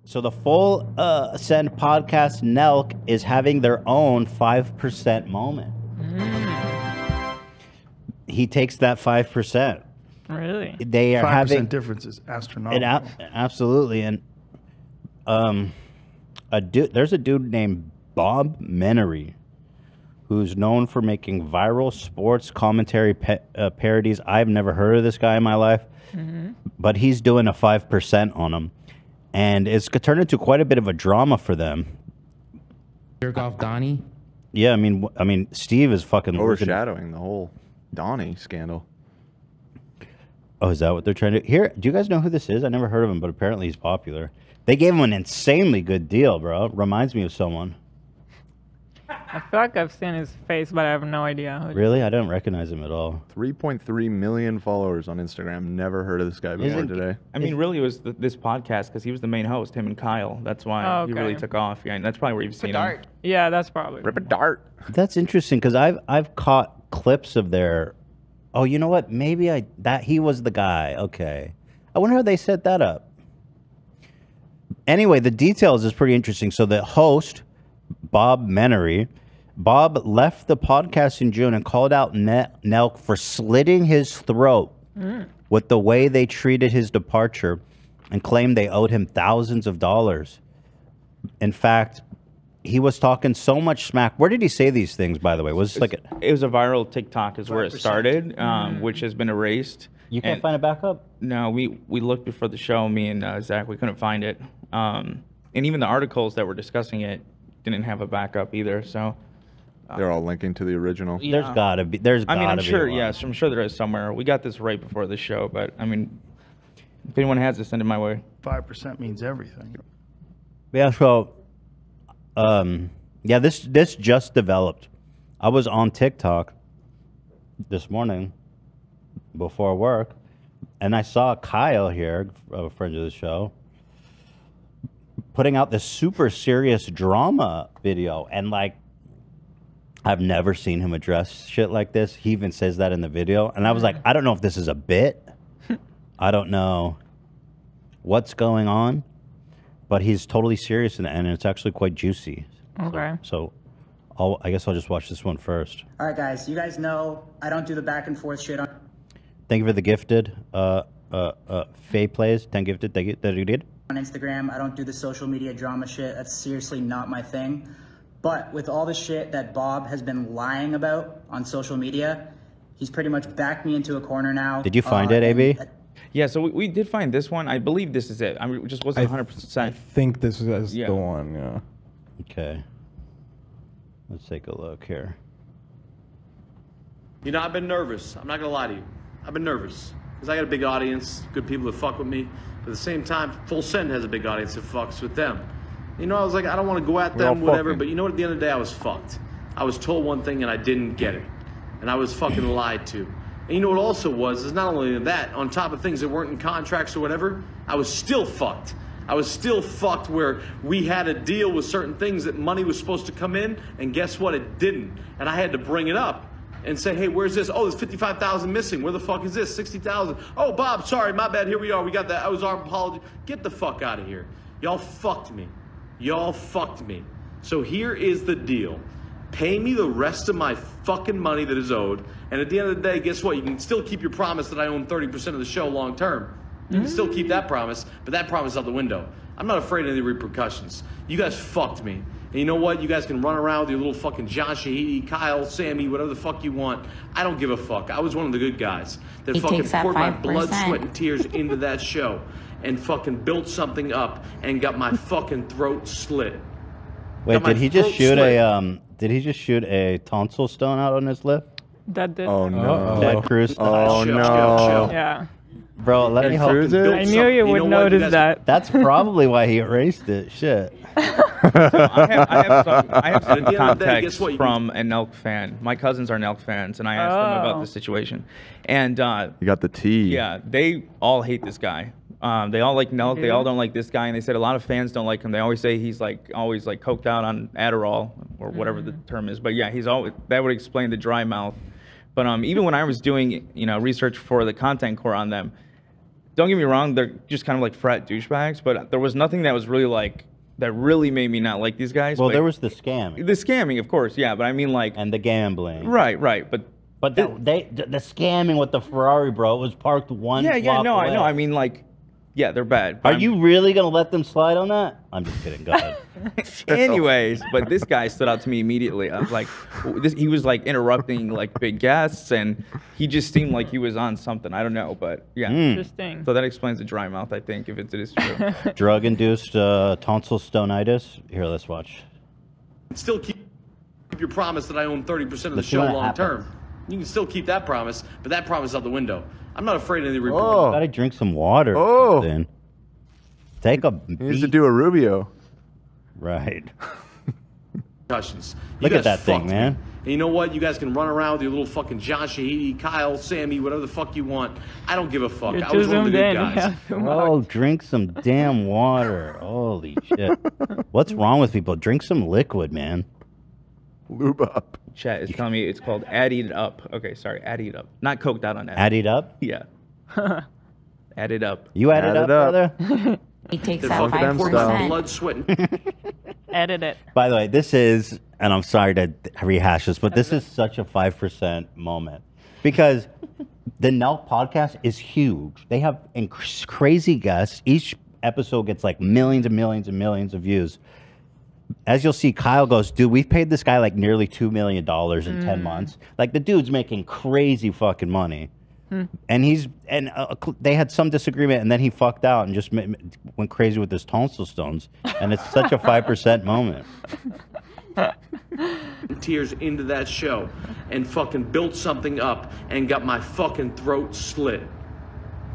So the full Ascend podcast Nelk is having their own 5% moment. He takes that 5%. Really? They are 5% having difference is astronomical. Absolutely, and there's a dude named Bob Menery who's known for making viral sports commentary parodies. I've never heard of this guy in my life, but he's doing a 5% on him, and it's turned into quite a bit of a drama for them. Jerk off Donnie. Yeah, I mean, Steve is fucking overshadowing the whole Donnie scandal. Oh, is that what they're trying to here? Do you guys know who this is? I never heard of him, but apparently he's popular. They gave him an insanely good deal, bro. Reminds me of someone. I feel like I've seen his face, but I have no idea. Really? I don't recognize him at all. 3.3 million followers on Instagram. Never heard of this guy before today. I mean, really, it was this podcast because he was the main host, him and Kyle. That's why he really took off. Yeah, and that's probably where you've seen him. Yeah, that's probably. Rip a dart. That's interesting because I've caught clips of their. Oh, you know what? Maybe he was the guy. Okay, I wonder how they set that up. Anyway, the details is pretty interesting. So the host, Bob Menery, Bob left the podcast in June and called out Nelk for slitting his throat with the way they treated his departure, and claimed they owed him thousands of dollars. In fact, he was talking so much smack. Where did he say these things, by the way? Was it was a viral TikTok is where it started, which has been erased. You can't find it back up? No, we looked before the show, me and Zach, we couldn't find it. And even the articles that were discussing it didn't have a backup either, so. They're all linking to the original. There's gotta be. I'm sure. Yes, I'm sure there is somewhere. We got this right before the show, but I mean, if anyone has it, send it my way. 5% means everything. Yeah. So, yeah, this just developed. I was on TikTok this morning before work, and I saw Kyle here, a friend of the show, putting out this super serious drama video, and like, I've never seen him address shit like this. He even says that in the video. And I was like, I don't know if this is a bit. I don't know what's going on. But he's totally serious, and it's actually quite juicy. Okay. So I guess I'll just watch this one first. All right, guys. You guys know I don't do the back and forth shit on... Thank you for the gifted. Faye Plays, 10 gifted. Thank you that you did. On Instagram, I don't do the social media drama shit. That's seriously not my thing. But with all the shit that Bob has been lying about on social media, he's pretty much backed me into a corner now. Did you find it, AB? Yeah, so we did find this one. I believe this is it. I mean, it just wasn't 100%. I think this is the one, yeah. Okay. Let's take a look here. You know, I've been nervous. I'm not going to lie to you. I've been nervous. Because I got a big audience, good people that fuck with me. But at the same time, Full Send has a big audience that fucks with them. You know, I was like, I don't want to go at them, whatever, but you know what, at the end of the day, I was fucked. I was told one thing and I didn't get it. And I was fucking lied to. And you know what also was, is not only that, on top of things that weren't in contracts or whatever, I was still fucked. I was still fucked where we had a deal with certain things that money was supposed to come in, and guess what, it didn't. And I had to bring it up and say, hey, where's this? Oh, there's 55,000 missing. Where the fuck is this? 60,000. Oh, Bob, sorry, my bad, here we are. We got that. I was our apology. Get the fuck out of here. Y'all fucked me. Y'all fucked me. So here is the deal. Pay me the rest of my fucking money that is owed. And at the end of the day, guess what? You can still keep your promise that I own 30% of the show long term. You can still keep that promise, but that promise is out the window. I'm not afraid of any repercussions. You guys fucked me. And you know what? You guys can run around with your little fucking John Shahidi, Kyle, Sammy, whatever the fuck you want. I don't give a fuck. I was one of the good guys that fucking poured my blood, sweat, and tears into that show and fucking built something up and got my fucking throat slit. Wait, did he just shoot a tonsil stone out on his lip? That did. Oh no. Ted Cruz. Oh no. Yeah. Bro, let me help you. I knew you would notice that. That's probably why he erased it. Shit. So I have some context from an Nelk fan. My cousins are Nelk fans, and I asked them about the situation. And you got the tea. Yeah, they all hate this guy. They all like Nelk. They all don't like this guy, and they said a lot of fans don't like him. They always say he's like always like coked out on Adderall or whatever the term is. But yeah, he's always that would explain the dry mouth. But even when I was doing research for the content core on them, don't get me wrong, they're just kind of like frat douchebags, but there was nothing that was really like, that really made me not like these guys. Well, but there was the scamming. The scamming, of course, yeah, but I mean like. And the gambling. Right, but the scamming with the Ferrari, bro, was parked one block away. I know. I mean, like, yeah, they're bad. Are you really going to let them slide on that? I'm just kidding. Go ahead. Anyways, but this guy stood out to me immediately. I was like, he was like interrupting like big guests, and he just seemed like he was on something. I don't know, but yeah. Interesting. So that explains the dry mouth, I think, if it is true. Drug-induced tonsil stonitis. Here, let's watch. Still keep your promise that I own 30% of the show long term. You can still keep that promise, but that promise out the window. I'm not afraid of the report. Oh, gotta drink some water. Oh, then take a. He needs to do a Rubio. Right. Look at that thing, man. And you know what? You guys can run around with your little fucking John Shahidi, Kyle, Sammy, whatever the fuck you want. I don't give a fuck. I was one of the good guys. Oh, drink some damn water. Holy shit. What's wrong with people? Drink some liquid, man. Lube up. Chat is telling me it's called Added Up. Okay, sorry, Added Up. Not coked out on Added Up? Yeah. Added Up. You added up, brother? He takes They're out fucking 5%. blood, sweating. Edit it. By the way, this is, and I'm sorry to rehash this, but this is such a 5% moment. Because the Nelk podcast is huge. They have crazy guests. Each episode gets like millions and millions and millions of views. As you'll see, Kyle goes, dude, we've paid this guy like nearly $2 million in 10 months. Like, the dude's making crazy fucking money. And they had some disagreement, and then he fucked out and just went crazy with his tonsil stones. And it's such a 5% moment. Tears into that show and fucking built something up and got my fucking throat slit.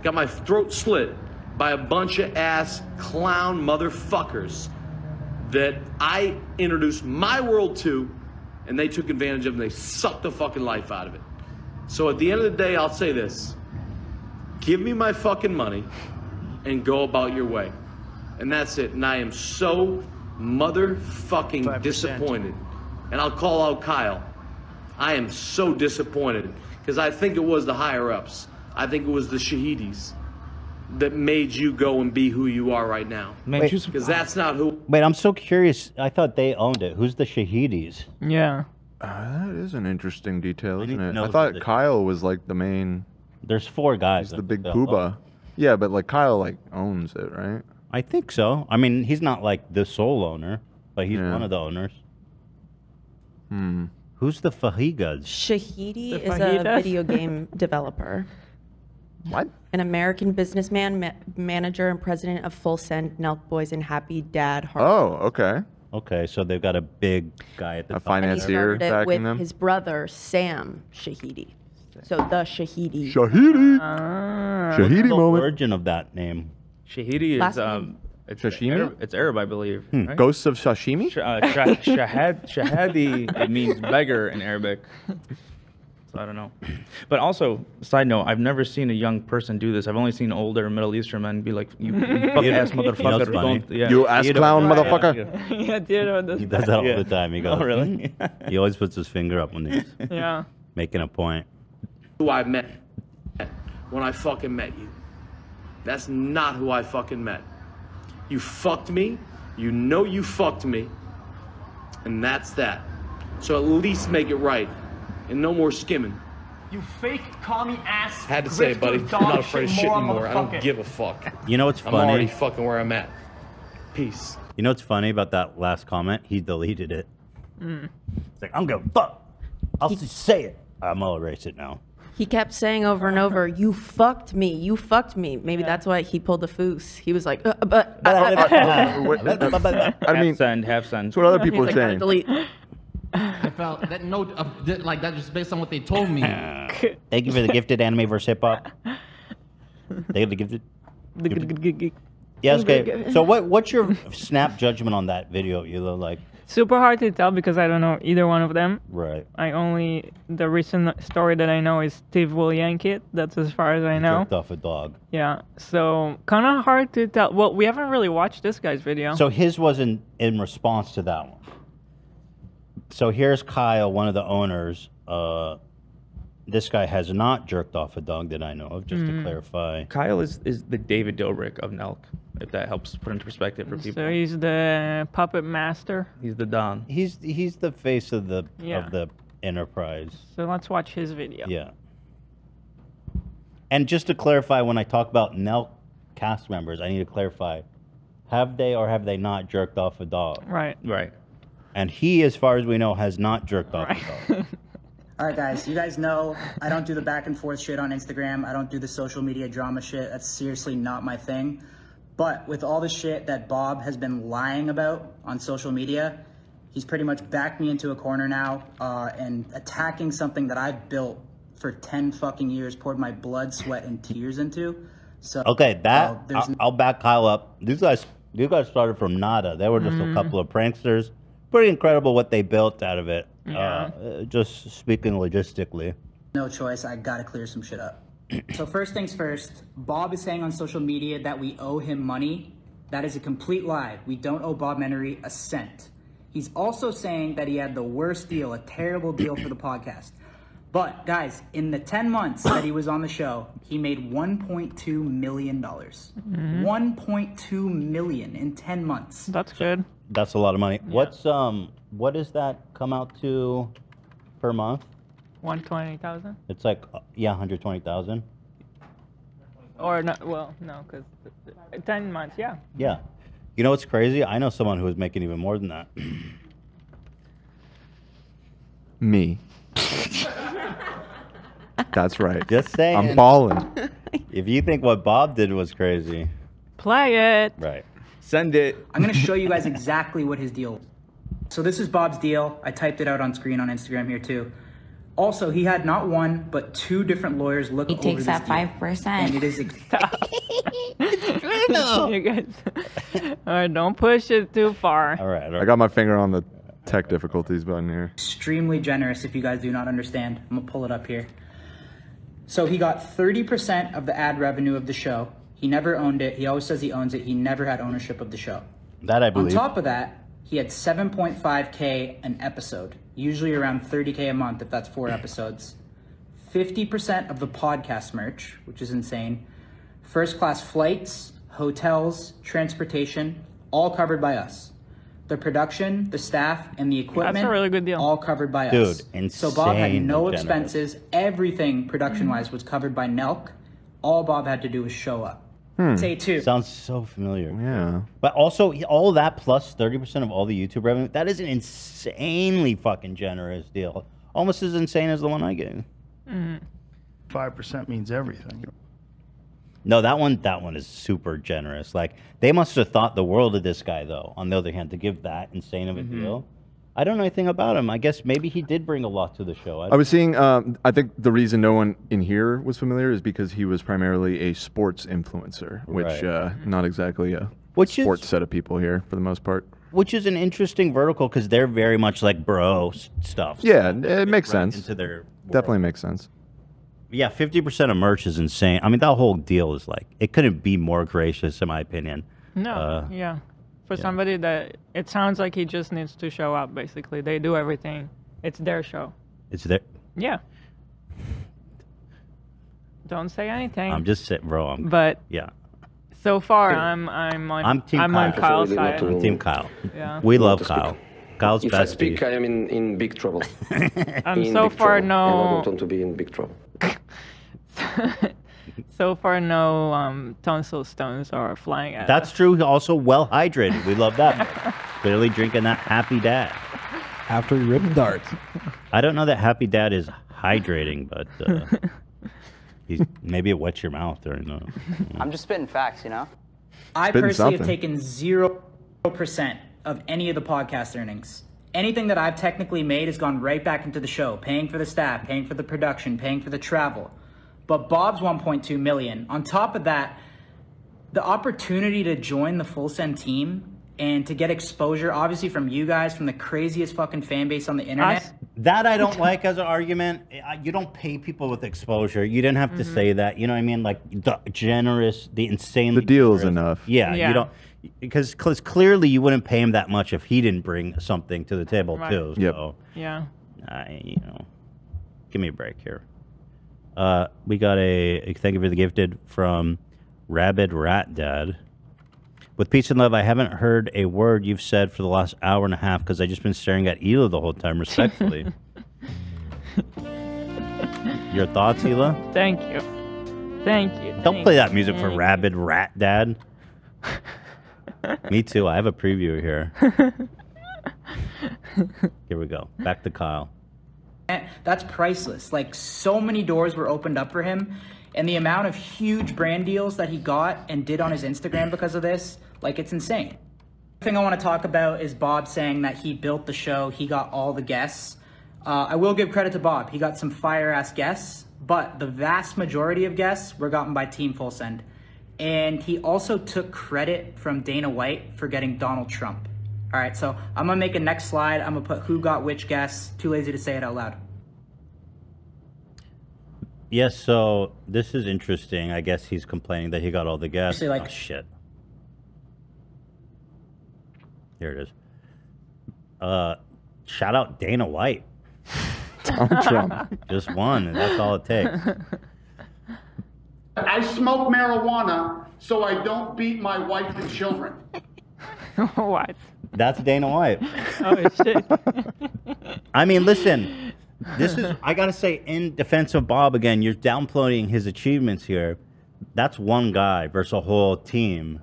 Got my throat slit by a bunch of ass clown motherfuckers that I introduced my world to, and they took advantage of, and they sucked the fucking life out of it. So at the end of the day, I'll say this. Give me my fucking money and go about your way. And that's it. And I am so motherfucking 5%. disappointed. And I'll call out Kyle. I am so disappointed because I think it was the higher-ups. I think it was the Shahidis that made you go and be who you are right now. Because that's not who... Wait, I'm so curious. I thought they owned it. Who's the Shahidis? Yeah. That is an interesting detail, isn't it? know I thought the- Kyle was like the main. There's 4 guys. He's the big poobah. Yeah, but like Kyle like owns it, right? I think so. I mean, he's not like the sole owner, but he's one of the owners. Who's the Fahigas? Shahidi The is a fajitas? video game developer. What? An American businessman, manager, and president of Full Send, Nelk Boys, and Happy Dad Heart. Oh, okay. Okay, so they've got a big guy at the top. And he Financier started it backing with them. his brother, Sam Shahidi. So the Shahidi. Shahidi. Ah. Shahidi What's the moment. origin of that name? Shahidi Last is name. it's Sashimi? It's Arab, I believe. Right? Ghosts of sashimi. Shahadi, it means beggar in Arabic. So I don't know. But also, side note, I've never seen a young person do this. I've only seen older Middle Eastern men be like, you fuck ass motherfucker. funny? Don't, yeah. You ass clown, motherfucker. Yeah, dude, He does that all the time. He goes, Oh, really? He always puts his finger up when he's Yeah. making a point. who I met when I fucking met you. That's not who I fucking met. You fucked me. You know you fucked me. And that's that. So at least make it right. And no more skimming. You fake commie ass. Had to say it, buddy. I'm not afraid of shit anymore. I don't give a fuck. You know what's I'm already funny? fucking where I'm at. Peace. You know what's funny about that last comment? He deleted it. It's like, I'm gonna fuck. I'll just say it. I'm gonna erase it now. He kept saying over and over, "You fucked me. You fucked me." Maybe that's why he pulled the foos. He was like, "But." I mean, half send. that's what other people are He's like, saying. delete. I felt that note of like that just based on what they told me. Thank you for the gifted anime versus hip hop. They got the gifted. Yes, okay. So what's your snap judgment on that video, Ela? Like, Super hard to tell because I don't know either one of them. right? The recent story that I know is Steve will yank it. That's as far as I know. Jerked off a dog. Yeah, so kind of hard to tell. Well, we haven't really watched this guy's video. So his wasn't in response to that one. So here's Kyle, one of the owners, this guy has not jerked off a dog that I know of, just to clarify. Kyle is the David Dobrik of Nelk, if that helps put into perspective for people. So he's the puppet master. He's the Don. He's the face of the enterprise. So let's watch his video. Yeah. And just to clarify, when I talk about Nelk cast members, I need to clarify, have they or have they not jerked off a dog? Right. Right. And he, as far as we know, has not jerked off a dog. All right, guys, you guys know I don't do the back and forth shit on Instagram. I don't do the social media drama shit. That's seriously not my thing. But with all the shit that Bob has been lying about on social media, he's pretty much backed me into a corner now and attacking something that I've built for 10 fucking years, poured my blood, sweat, and tears into. So okay, I'll back Kyle up. These guys started from nada. They were just a couple of pranksters. Pretty incredible what they built out of it. Yeah. Just speaking logistically. No choice, I gotta clear some shit up. So first things first, Bob is saying on social media that we owe him money. That is a complete lie. We don't owe Bob Menery a cent. He's also saying that he had the worst deal, a terrible deal for the podcast. But guys, in the 10 months that he was on the show, he made $1.2 million. $1.2 million in 10 months. That's good. That's a lot of money. Yeah. What does that come out to per month? 120,000. It's like 120,000. Or not? Well, no, because 10 months. Yeah. Yeah. You know what's crazy? I know someone who is making even more than that. Me. That's right. Just saying. I'm balling. If you think what Bob did was crazy. Play it. Right. Send it. I'm gonna show you guys exactly what his deal was. So this is Bob's deal. I typed it out on screen on Instagram here too. Also, he had not one, but two different lawyers look over this deal. He takes that 5%. And it is You guys, all right, don't push it too far. All right. I got my finger on the tech difficulties button here. extremely generous if you guys do not understand. I'm gonna pull it up here. So he got 30% of the ad revenue of the show. He never owned it. He always says he owns it. He never had ownership of the show. That I believe. On top of that, he had 7.5K an episode, usually around 30K a month if that's 4 episodes. 50% of the podcast merch, which is insane. First class flights, hotels, transportation, all covered by us. The production, the staff, and the equipment, That's a really good deal. all covered by us. Dude, So Bob had no insanely expenses. Everything production-wise was covered by Nelk. All Bob had to do was show up. Say two. Sounds so familiar. Yeah. But also, all that plus 30% of all the YouTube revenue, that is an insanely fucking generous deal. Almost as insane as the one I gave. 5% means everything. No, that one is super generous. Like, they must have thought the world of this guy, though, on the other hand, to give that insane of a deal. I don't know anything about him. I guess maybe he did bring a lot to the show. I was seeing, I think the reason no one in here was familiar is because he was primarily a sports influencer, which not exactly a sports set of people here for the most part. Which is an interesting vertical because they're very much like bro stuff. Yeah, it makes sense. Into their Definitely makes sense. Yeah, 50% of merch is insane. I mean, that whole deal is like, it couldn't be more gracious, in my opinion. No, yeah. For somebody that, it sounds like he just needs to show up, basically. They do everything. It's their show. It's their... Yeah. Don't say anything. I'm just sitting, bro. But yeah. So far, I'm on Team Kyle. on Kyle's side. I'm Team Kyle. Yeah. We love Kyle. Kyle's If I best speak, piece. I am in big trouble. I'm In so big far trouble, and I no. don't want to be in big trouble. So far, no tonsil stones are flying at That's us. true. Also well hydrated. We love that. Clearly drinking that Happy Dad. After he ripped darts. I don't know that Happy Dad is hydrating, but maybe it wets your mouth during the... I'm just spitting facts, you know? I Spitting personally have something. taken 0% of any of the podcast earnings. Anything that I've technically made has gone right back into the show, paying for the staff, paying for the production, paying for the travel. But Bob's 1.2 million. On top of that, the opportunity to join the Full Send team and to get exposure, obviously from you guys, from the craziest fucking fan base on the internet. That I don't like as an argument. You don't pay people with exposure. You didn't have to say that. You know what I mean? Like the generous, the insanely. The deal's generous. enough. Yeah, Yeah. you don't because clearly you wouldn't pay him that much if he didn't bring something to the table Right. too. Yep. So Yeah. give me a break here. We got a thank you for the gifted from Rabid Rat Dad. With peace and love, I haven't heard a word you've said for the last hour and a half because I've just been staring at Hila the whole time, respectfully. Your thoughts, Hila? Thank you. Thank you. Don't play that music for Rabid Rat Dad. Me too. I have a preview here. Here we go. Back to Kyle. That's priceless. Like, so many doors were opened up for him, and the amount of huge brand deals that he got and did on his Instagram because of this, like, it's insane. The thing I want to talk about is Bob saying that he built the show, he got all the guests. I will give credit to Bob. He got some fire-ass guests, but the vast majority of guests were gotten by Team Full Send. And he also took credit from Dana White for getting Donald Trump. All right, so I'm gonna make a next slide. I'm gonna put who got which guests. Too lazy to say it out loud. Yes, so this is interesting. I guess he's complaining that he got all the guests. Actually, like- oh, shit. Here it is. Shout out Dana White. Donald Trump. Just one, and that's all it takes. I smoke marijuana so I don't beat my wife and children. What? That's Dana White. Oh, shit. I mean, listen, this is, I gotta say, in defense of Bob again, you're downplaying his achievements here. That's one guy versus a whole team.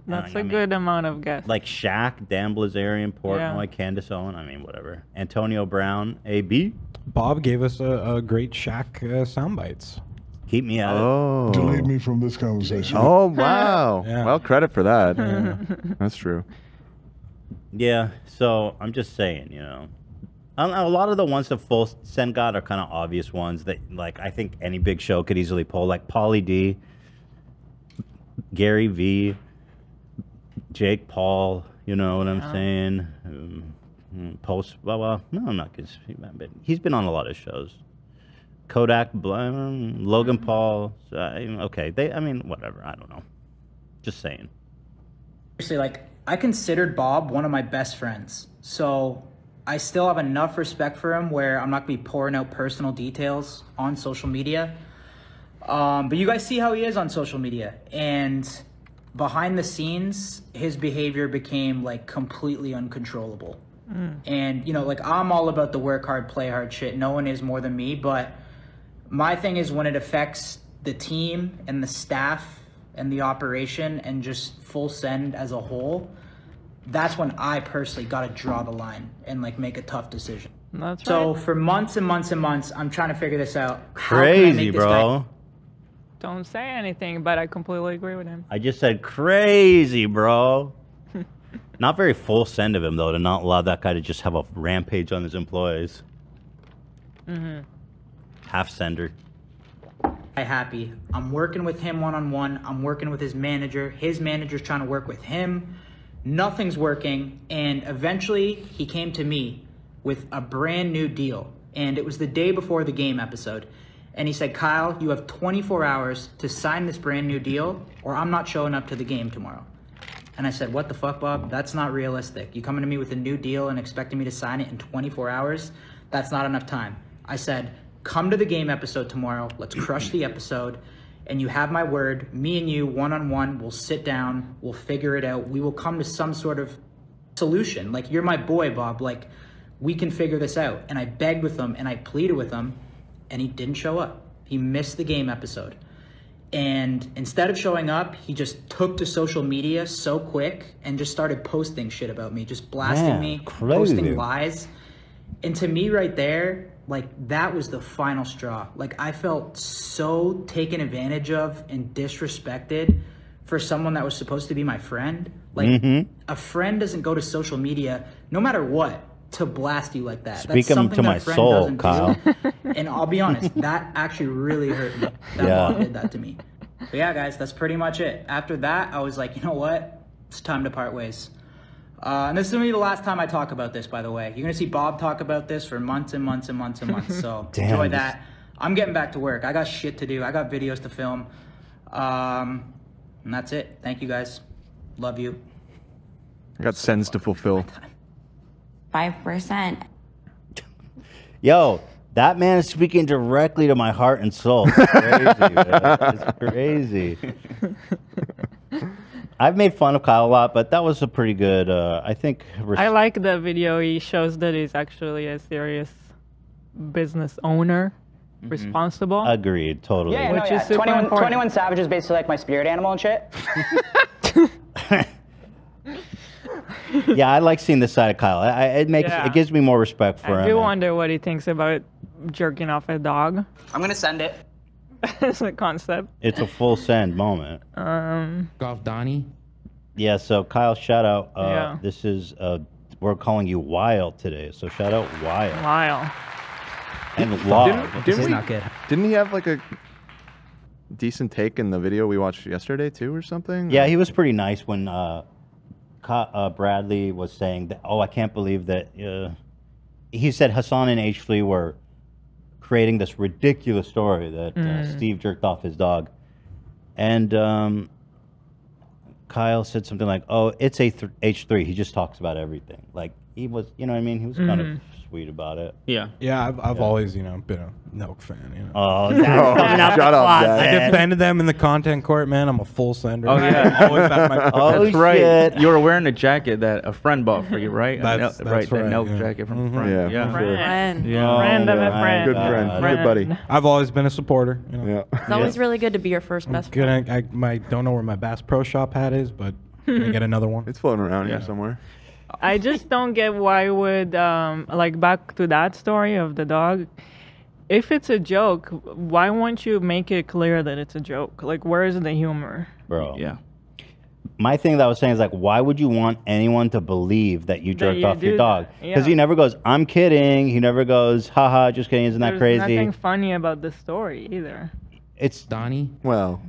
That's a good amount of guests. Like Shaq, Dan Blazarian, Portnoy, Candace Owen, I mean, whatever. Antonio Brown, AB. Bob gave us a great Shaq sound bites. Keep me out. Oh. Delete me from this conversation. Oh, wow. Yeah. Well, credit for that. Yeah. That's true. Yeah, so I'm just saying, you know. A lot of the ones that Full Send got are kind of obvious ones that, like, I think any big show could easily pull. Like Pauly D, Gary V, Jake Paul, you know what I'm saying? Well, no, I'm not but he's been on a lot of shows. Kodak, Logan Paul, okay, I mean, whatever, I don't know. Just saying. Seriously, like, I considered Bob one of my best friends, so I still have enough respect for him where I'm not gonna be pouring out personal details on social media. But you guys see how he is on social media, and behind the scenes, his behavior became like completely uncontrollable. And, you know, like, I'm all about the work hard, play hard shit. No one is more than me, but my thing is when it affects the team and the staff and the operation and just Full Send as a whole, that's when I personally got to draw the line and, like, make a tough decision. That's So right. for months and months and months, I'm trying to figure this out. How can I make Crazy, this bro. guy- Don't say anything, but I completely agree with him. I just said crazy, bro. Not very Full Send of him, though, to not allow that guy to just have a rampage on his employees. Half sender. Happy. I'm working with him one-on-one. I'm working with his manager. His manager's trying to work with him. Nothing's working. And eventually he came to me with a brand new deal. And it was the day before the game episode. And he said, Kyle, you have 24 hours to sign this brand new deal or I'm not showing up to the game tomorrow. And I said, what the fuck, Bob? That's not realistic. You coming to me with a new deal and expecting me to sign it in 24 hours? That's not enough time. I said, come to the game episode tomorrow. Let's crush the episode. And you have my word. Me and you, one-on-one, we'll sit down. We'll figure it out. We will come to some sort of solution. Like, you're my boy, Bob. Like, we can figure this out. And I begged with him and I pleaded with him. And he didn't show up. He missed the game episode. And instead of showing up, he just took to social media so quick and just started posting shit about me, just blasting me, posting lies. And to me right there, like, that was the final straw. Like, I felt so taken advantage of and disrespected for someone that was supposed to be my friend. Like, a friend doesn't go to social media, no matter what, to blast you like that. Speak That's something to that my a friend soul, doesn't Kyle. do. And I'll be honest, that actually really hurt me. That Bob did that to me. But yeah, guys, that's pretty much it. After that, I was like, you know what? It's time to part ways. And this is going to be the last time I talk about this, by the way. You're going to see Bob talk about this for months and months and months and months. So enjoy that. I'm getting back to work. I got shit to do. I got videos to film. And that's it. Thank you, guys. Love you. I got sends to fulfill. 5%. Yo, That man is speaking directly to my heart and soul. It's crazy, man. It's crazy. I've made fun of Kyle a lot, but that was a pretty good, I think... I like the video. He shows that he's actually a serious business owner, responsible. Agreed, totally. Yeah, Which is super 21, important. 21 Savage is basically like my spirit animal and shit. Yeah, I like seeing this side of Kyle. It gives me more respect for I him. do wonder what he thinks about jerking off a dog. I'm gonna send it. It's a concept. It's a full send moment. Golf Donnie. Yeah, so Kyle, shout out. Yeah. This is, we're calling you Wild today, so shout out Wild. Wow. And Law. Didn't he have like a decent take in the video we watched yesterday too, or something? Yeah, he was pretty nice when Bradley was saying that. Oh, I can't believe that. He said Hassan and H3 were creating this ridiculous story that Steve jerked off his dog, and Kyle said something like, "Oh, it's H3. He just talks about everything." Like he was, you know what I mean? He was kind of sweet about it. Yeah. Yeah, I've always, been a Nelk fan. You know. Oh, Zach coming out the Shut up, closet. Zach. I defended them in the content court, man. I'm a full sender. Oh yeah, Always back my that's right. You were wearing a jacket that a friend bought for you, right? That's right. That right, Nelk yeah. jacket from a Mhm. friend. Yeah, Yeah. for sure. Friend. Yeah. Friend of a friend. Good friend. Good buddy. I've always been a supporter. You know. Yeah. It's always really good to be your first best friend. I don't know where my Bass Pro Shop hat is, but gonna get another one. It's floating around here somewhere. I just don't get why would like back to that story of the dog. If it's a joke, why won't you make it clear that it's a joke? Like, where is the humor? Bro. Yeah. My thing that I was saying is like, why would you want anyone to believe that you jerked you off your do dog? that, Because yeah. he never goes, "I'm kidding." He never goes, "Haha, just kidding." Isn't that There's crazy? nothing funny about the story either. It's Donnie. Well,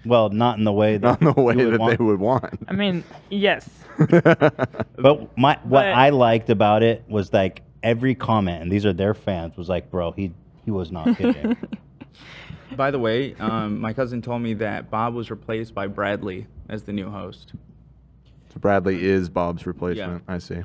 not in the way that not in the way you would that want. they would want. I mean, yes. But what But- I liked about it was like every comment, and these are their fans, was like, "Bro, he was not kidding." By the way, my cousin told me that Bob was replaced by Bradley as the new host. So Bradley is Bob's replacement. I see.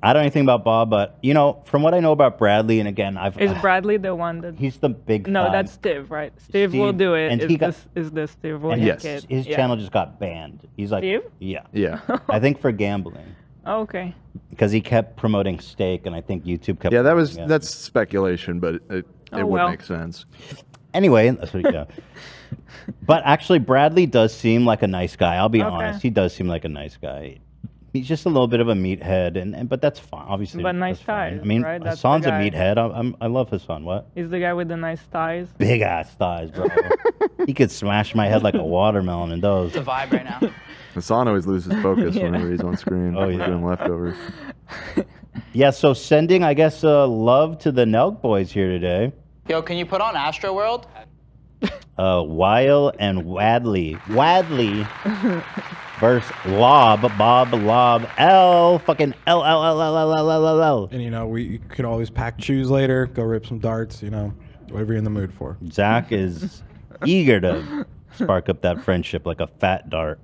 I don't know anything about Bob, but from what I know about Bradley, and again, Is Bradley the one that? he's the big. No, fan. that's Steve, right? Steve will Steve- do it. and Is he got- this Steve And Williams his, kid? his Yeah. channel just got banned. He's like, Steve? yeah, Yeah. I think for gambling. Oh, okay. Because he kept promoting steak, and I think YouTube kept. Yeah, promoting it. that's speculation, but it Oh, would well. make sense. Anyway, that's what. Yeah. But actually, Bradley does seem like a nice guy. I'll be Okay. honest. He does seem like a nice guy. He's just a little bit of a meathead, but that's fine. Obviously, But nice that's fine. thighs, I mean, right? That's the Hassan's a guy. meathead. I love Hassan. What? He's the guy with the nice thighs. Big ass thighs, bro. He could smash my head like a watermelon in those. It's a vibe right now. Hassan always loses focus Yeah. whenever he's on screen. Oh, yeah. Doing leftovers. Yeah, so sending, I guess, love to the Nelk boys here today. Yo, can you put on Astro World? Weil and Wadley. Wadley versus Lob. Bob, Lob, L. Fucking L, L, L, L, L, L, L, L, L. And you could always pack shoes later, go rip some darts, whatever you're in the mood for. Zach is eager to spark up that friendship like a fat dart.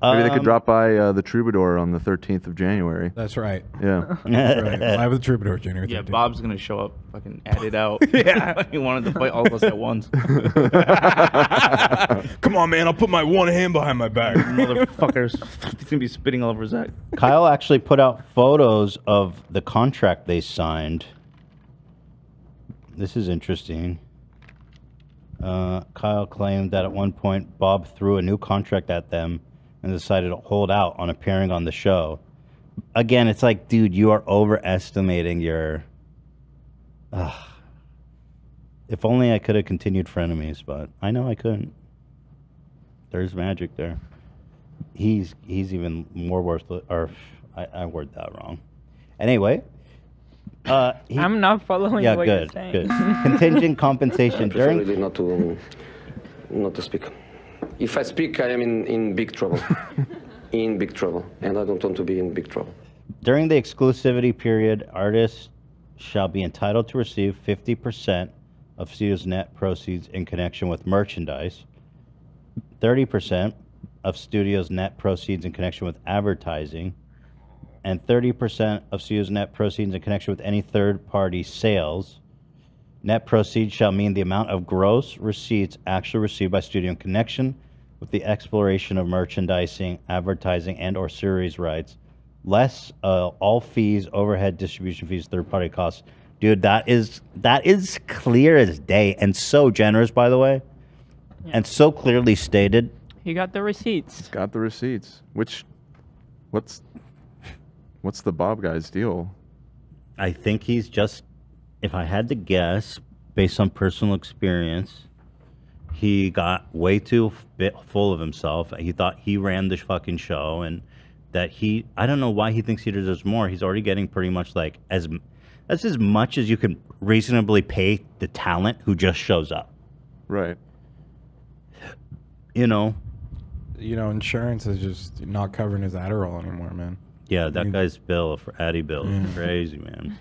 Maybe they could drop by the Troubadour on the 13th of January. That's right. Yeah. That's right. Live with the Troubadour, January 13th. Yeah, Bob's gonna show up, fucking add it out. Yeah, he wanted to fight all of us at once. Come on, man! I'll put my one hand behind my back. Motherfuckers, he's gonna be spitting all over Zach. Kyle actually put out photos of the contract they signed. This is interesting. Kyle claimed that at one point Bob threw a new contract at them and decided to hold out on appearing on the show. Again, it's like, dude, you are overestimating your... If only I could have continued Frenemies, but I know I couldn't. There's magic there. He's even more worthless, or I worded that wrong. Anyway, I'm not following yeah, what good, you're saying. good. Contingent compensation during. Preferably not to speak. If I speak, I am in big trouble. In big trouble, and I don't want to be in big trouble. During the exclusivity period, artists shall be entitled to receive 50% of studio's net proceeds in connection with merchandise, 30% of studio's net proceeds in connection with advertising, and 30% of studio's net proceeds in connection with any third-party sales. Net proceeds shall mean the amount of gross receipts actually received by studio in connection with the exploration of merchandising, advertising, and or series rights, less all fees, overhead, distribution fees, third-party costs. Dude, that is clear as day and so generous, by the way, and so clearly stated. He got the receipts. Got the receipts. What's the Bob guy's deal? I think he's just, if I had to guess, based on personal experience, he got way too full of himself. He thought he ran the fucking show, and that I don't know why he thinks he deserves more. He's already getting pretty much like that's as much as you can reasonably pay the talent who just shows up. Right. You know, insurance is just not covering his Adderall anymore, man. Yeah, that guy's bill for Addy bill is crazy, man.